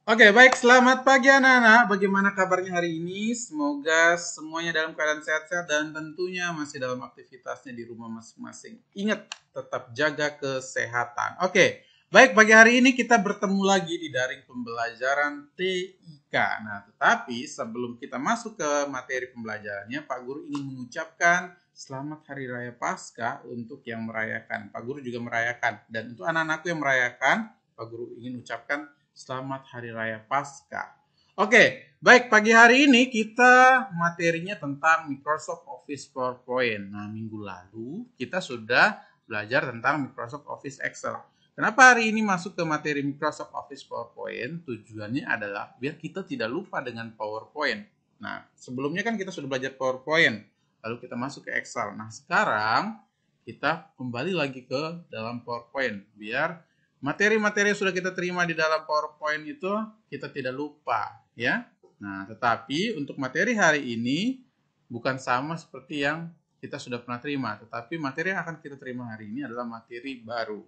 Oke, baik. Selamat pagi anak-anak. Bagaimana kabarnya hari ini? Semoga semuanya dalam keadaan sehat-sehat dan tentunya masih dalam aktivitasnya di rumah masing-masing. Ingat, tetap jaga kesehatan. Oke, baik. Pagi hari ini kita bertemu lagi di daring pembelajaran TIK. Nah, tetapi sebelum kita masuk ke materi pembelajarannya, Pak Guru ingin mengucapkan Selamat Hari Raya Paskah untuk yang merayakan. Pak Guru juga merayakan. Dan untuk anak-anakku yang merayakan, Pak Guru ingin ucapkan Selamat Hari Raya Paskah. Oke, baik, pagi hari ini kita materinya tentang Microsoft Office PowerPoint. Nah, minggu lalu kita sudah belajar tentang Microsoft Office Excel. Kenapa hari ini masuk ke materi Microsoft Office PowerPoint? Tujuannya adalah biar kita tidak lupa dengan PowerPoint. Nah, sebelumnya kan kita sudah belajar PowerPoint, lalu kita masuk ke Excel. Nah, sekarang kita kembali lagi ke dalam PowerPoint biar materi-materi yang sudah kita terima di dalam PowerPoint itu kita tidak lupa, ya. Nah, tetapi untuk materi hari ini bukan sama seperti yang kita sudah pernah terima, tetapi materi yang akan kita terima hari ini adalah materi baru.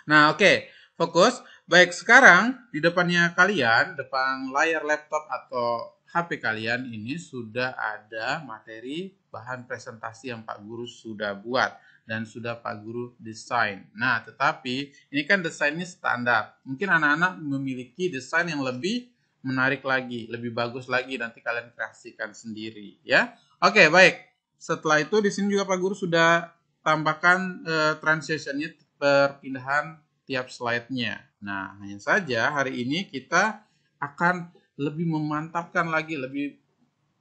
Nah, oke, fokus. Baik, sekarang di depannya kalian, depan layar laptop atau HP kalian ini sudah ada materi bahan presentasi yang Pak Guru sudah buat dan sudah Pak Guru desain. Nah, tetapi ini kan desainnya standar. Mungkin anak-anak memiliki desain yang lebih menarik lagi, lebih bagus lagi, nanti kalian kreasikan sendiri, ya. Oke, baik. Setelah itu di sini juga Pak Guru sudah tambahkan transitionnya, perpindahan tiap slide-nya. Nah, hanya saja hari ini kita akan lebih memantapkan lagi, lebih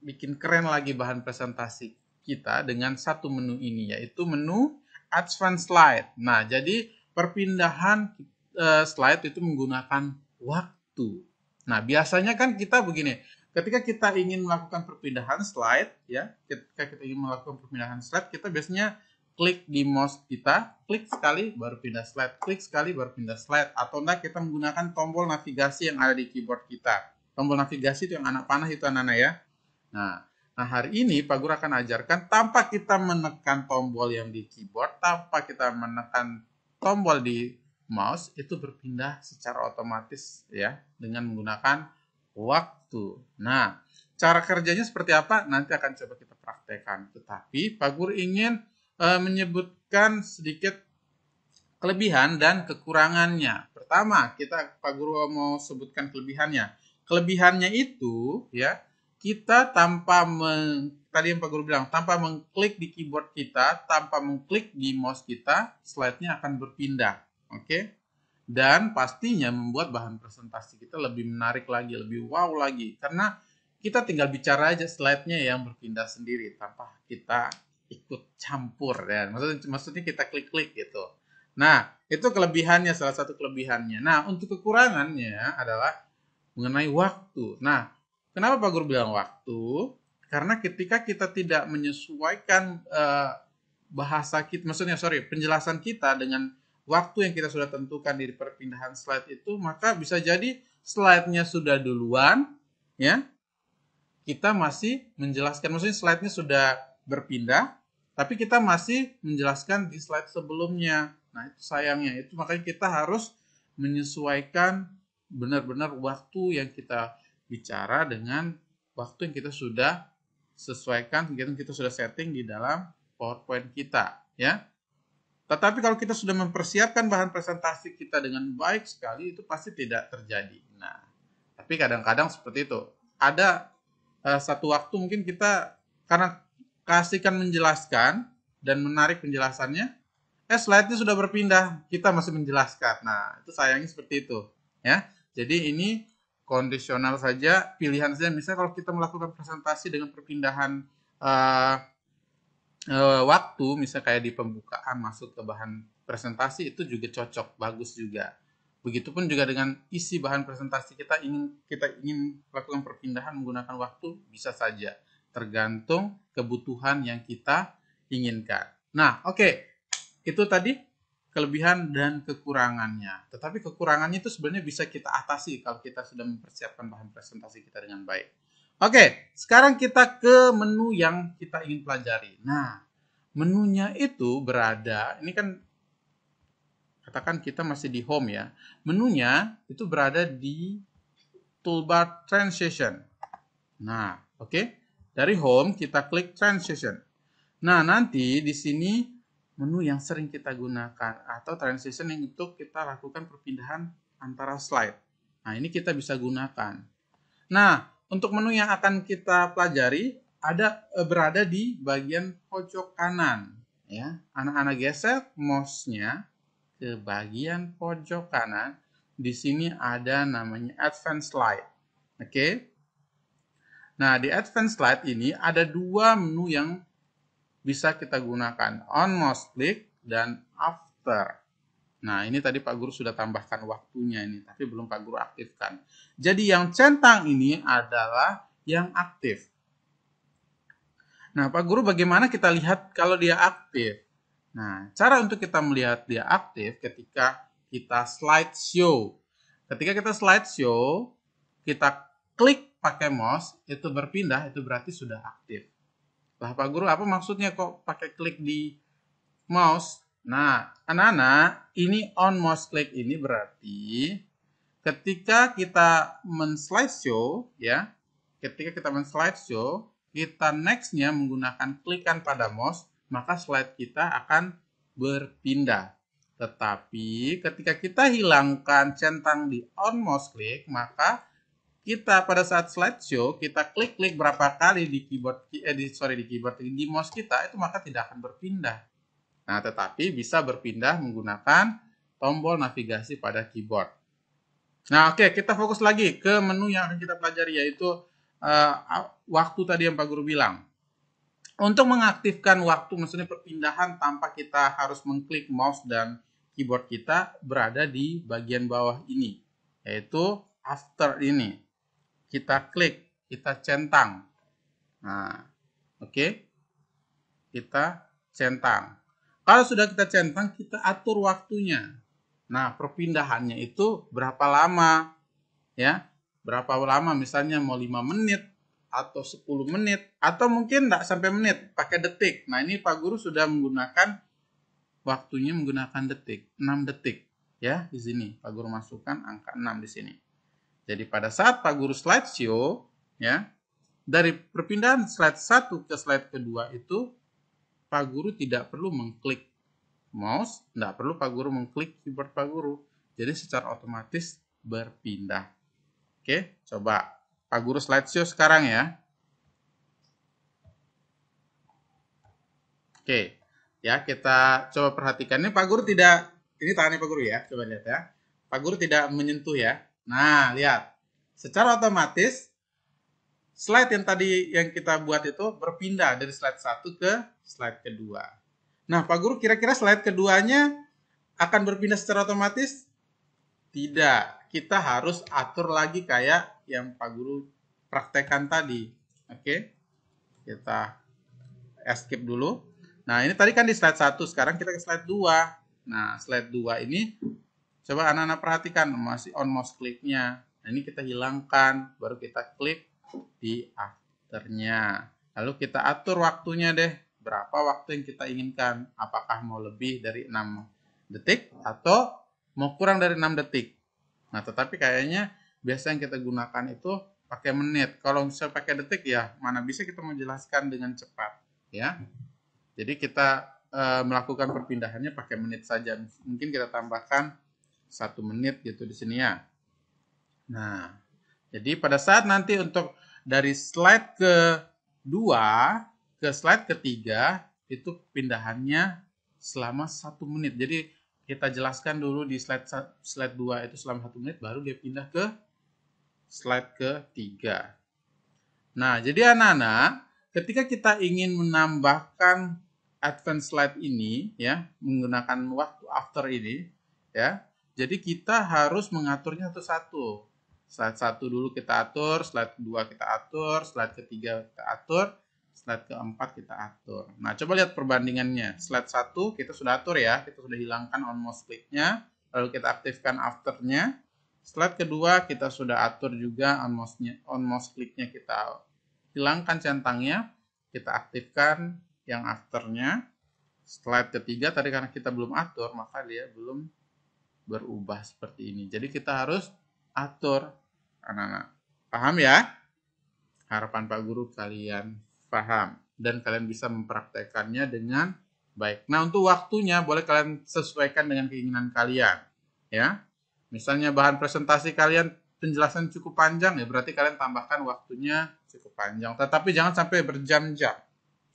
bikin keren lagi bahan presentasi kita dengan satu menu ini, yaitu menu Advanced Slide. Nah, jadi perpindahan slide itu menggunakan waktu. Nah, biasanya kan kita begini, ketika kita ingin melakukan perpindahan slide, ya, ketika kita ingin melakukan perpindahan slide, kita biasanya klik di mouse kita, klik sekali baru pindah slide, klik sekali baru pindah slide, atau enggak kita menggunakan tombol navigasi yang ada di keyboard kita. Tombol navigasi itu yang anak panah itu anak-anak ya. Nah, hari ini Pak Guru akan ajarkan tanpa kita menekan tombol yang di keyboard, tanpa kita menekan tombol di mouse, itu berpindah secara otomatis ya dengan menggunakan waktu. Nah, cara kerjanya seperti apa? Nanti akan coba kita praktekkan. Tetapi Pak Guru ingin menyebutkan sedikit kelebihan dan kekurangannya. Pertama, Pak Guru mau sebutkan kelebihannya. Kelebihannya itu ya, kita tadi yang Pak Guru bilang, tanpa mengklik di keyboard kita, tanpa mengklik di mouse kita, slide-nya akan berpindah. Oke? Dan pastinya membuat bahan presentasi kita lebih menarik lagi, lebih wow lagi. Karena kita tinggal bicara aja, slide-nya yang berpindah sendiri tanpa kita ikut campur ya. Maksudnya kita klik-klik gitu. Nah, itu kelebihannya, salah satu kelebihannya. Nah, untuk kekurangannya adalah mengenai waktu. Nah, kenapa Pak Guru bilang waktu? Karena ketika kita tidak menyesuaikan bahasa kita, penjelasan kita dengan waktu yang kita sudah tentukan di perpindahan slide itu, maka bisa jadi slide-nya sudah duluan, ya, kita masih menjelaskan, maksudnya slide-nya sudah berpindah, tapi kita masih menjelaskan di slide sebelumnya. Nah, itu sayangnya. Itu makanya kita harus menyesuaikan benar-benar waktu yang kita bicara dengan waktu yang kita sudah sesuaikan, kita sudah setting di dalam PowerPoint kita, ya. Tetapi kalau kita sudah mempersiapkan bahan presentasi kita dengan baik sekali, itu pasti tidak terjadi. Nah, tapi kadang-kadang seperti itu. Ada satu waktu mungkin kita karena kasihkan menjelaskan dan menarik penjelasannya, slide-nya sudah berpindah, kita masih menjelaskan. Nah, itu sayangnya seperti itu, ya. Jadi ini kondisional saja, pilihan saja. Misalnya kalau kita melakukan presentasi dengan perpindahan waktu, misalnya kayak di pembukaan masuk ke bahan presentasi, itu juga cocok, bagus juga. Begitupun juga dengan isi bahan presentasi kita ingin lakukan perpindahan menggunakan waktu, bisa saja, tergantung kebutuhan yang kita inginkan. Nah, oke, itu tadi kelebihan dan kekurangannya. Tetapi kekurangannya itu sebenarnya bisa kita atasi kalau kita sudah mempersiapkan bahan presentasi kita dengan baik. Oke, sekarang kita ke menu yang kita ingin pelajari. Nah, menunya itu berada, ini kan katakan kita masih di home ya. Menunya itu berada di toolbar transition. Nah, oke. Dari home kita klik transition. Nah, nanti di sini menu yang sering kita gunakan atau transition yang untuk kita lakukan perpindahan antara slide. Nah, ini kita bisa gunakan. Nah, untuk menu yang akan kita pelajari berada di bagian pojok kanan, ya. Anak-anak geser mouse-nya ke bagian pojok kanan. Di sini ada namanya Advanced Slide. Oke. Nah, di Advanced Slide ini ada dua menu yang bisa kita gunakan, on mouse click dan after. Nah, ini tadi Pak Guru sudah tambahkan waktunya ini, tapi belum Pak Guru aktifkan. Jadi yang centang ini adalah yang aktif. Nah, Pak Guru bagaimana kita lihat kalau dia aktif? Nah, cara untuk kita melihat dia aktif ketika kita slideshow. Ketika kita slideshow, kita klik pakai mouse, itu berpindah, itu berarti sudah aktif. Lah Pak Guru, apa maksudnya kok pakai klik di mouse? Nah, anak-anak, ini on mouse click ini berarti ketika kita men-slideshow, ya, ketika kita men-slideshow, kita next-nya menggunakan klikan pada mouse, maka slide kita akan berpindah. Tetapi ketika kita hilangkan centang di on mouse click, maka kita pada saat slideshow kita klik-klik berapa kali di keyboard di mouse kita itu maka tidak akan berpindah. Nah, tetapi bisa berpindah menggunakan tombol navigasi pada keyboard. Nah, oke, kita fokus lagi ke menu yang akan kita pelajari yaitu waktu tadi yang Pak Guru bilang. Untuk mengaktifkan waktu, maksudnya perpindahan tanpa kita harus mengklik mouse dan keyboard kita berada di bagian bawah ini, yaitu after ini. Kita klik, kita centang. Nah, oke. Kita centang. Kalau sudah kita centang, kita atur waktunya. Nah, perpindahannya itu berapa lama? Ya, berapa lama? Misalnya mau 5 menit atau 10 menit atau mungkin enggak sampai menit, pakai detik. Nah, ini Pak Guru sudah menggunakan waktunya menggunakan detik, 6 detik. Ya, di sini Pak Guru masukkan angka 6 di sini. Jadi pada saat Pak Guru slideshow, ya, dari perpindahan slide 1 ke slide kedua itu, Pak Guru tidak perlu mengklik mouse, tidak perlu Pak Guru mengklik keyboard Pak Guru. Jadi secara otomatis berpindah. Oke, coba Pak Guru slideshow sekarang ya. Oke, ya kita coba perhatikan. Ini Pak Guru tidak, ini tangannya Pak Guru ya, coba lihat ya. Pak Guru tidak menyentuh ya. Nah, lihat. Secara otomatis, slide yang tadi yang kita buat itu berpindah dari slide 1 ke slide kedua. Nah, Pak Guru kira-kira slide keduanya akan berpindah secara otomatis? Tidak. Kita harus atur lagi kayak yang Pak Guru praktekkan tadi. Oke. Kita escape dulu. Nah, ini tadi kan di slide 1, sekarang kita ke slide 2. Nah, slide 2 ini coba anak-anak perhatikan masih on mouse click-nya. Nah, ini kita hilangkan, baru kita klik di afternya. Lalu kita atur waktunya deh. Berapa waktu yang kita inginkan. Apakah mau lebih dari 6 detik atau mau kurang dari 6 detik. Nah, tetapi kayaknya biasa yang kita gunakan itu pakai menit. Kalau misalnya pakai detik ya mana bisa kita menjelaskan dengan cepat. Ya. Jadi kita melakukan perpindahannya pakai menit saja. Mungkin kita tambahkan 1 menit gitu di sini ya. Nah, jadi pada saat nanti untuk dari slide kedua ke slide ketiga itu pindahannya selama 1 menit. Jadi kita jelaskan dulu di slide 2 itu selama 1 menit baru dia pindah ke slide ketiga. Nah, jadi anak-anak ketika kita ingin menambahkan advance slide ini ya menggunakan waktu after ini ya. Jadi kita harus mengaturnya satu-satu. Slide 1 dulu kita atur, slide 2 kita atur, slide ketiga kita atur, slide keempat kita atur. Nah, coba lihat perbandingannya. Slide 1 kita sudah atur ya, kita sudah hilangkan on mouse click-nya, lalu kita aktifkan after-nya. Slide kedua kita sudah atur juga on mouse click-nya kita hilangkan centangnya, kita aktifkan yang after-nya. Slide ketiga tadi karena kita belum atur, maka dia belum berubah seperti ini. Jadi kita harus atur anak-anak. Paham ya? Harapan Pak Guru kalian paham dan kalian bisa mempraktekannya dengan baik. Nah, untuk waktunya boleh kalian sesuaikan dengan keinginan kalian, ya. Misalnya bahan presentasi kalian penjelasan cukup panjang, ya berarti kalian tambahkan waktunya cukup panjang. Tetapi jangan sampai berjam-jam,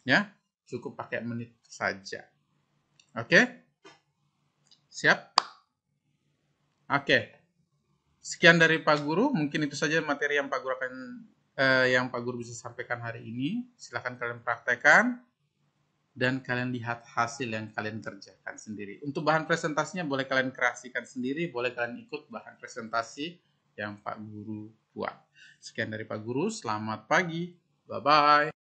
ya. Cukup pakai menit saja. Oke? Siap? Oke. Sekian dari Pak Guru. Mungkin itu saja materi yang Pak Guru bisa sampaikan hari ini. Silakan kalian praktekkan dan kalian lihat hasil yang kalian kerjakan sendiri. Untuk bahan presentasinya boleh kalian kreasikan sendiri, boleh kalian ikut bahan presentasi yang Pak Guru buat. Sekian dari Pak Guru, selamat pagi. Bye-bye.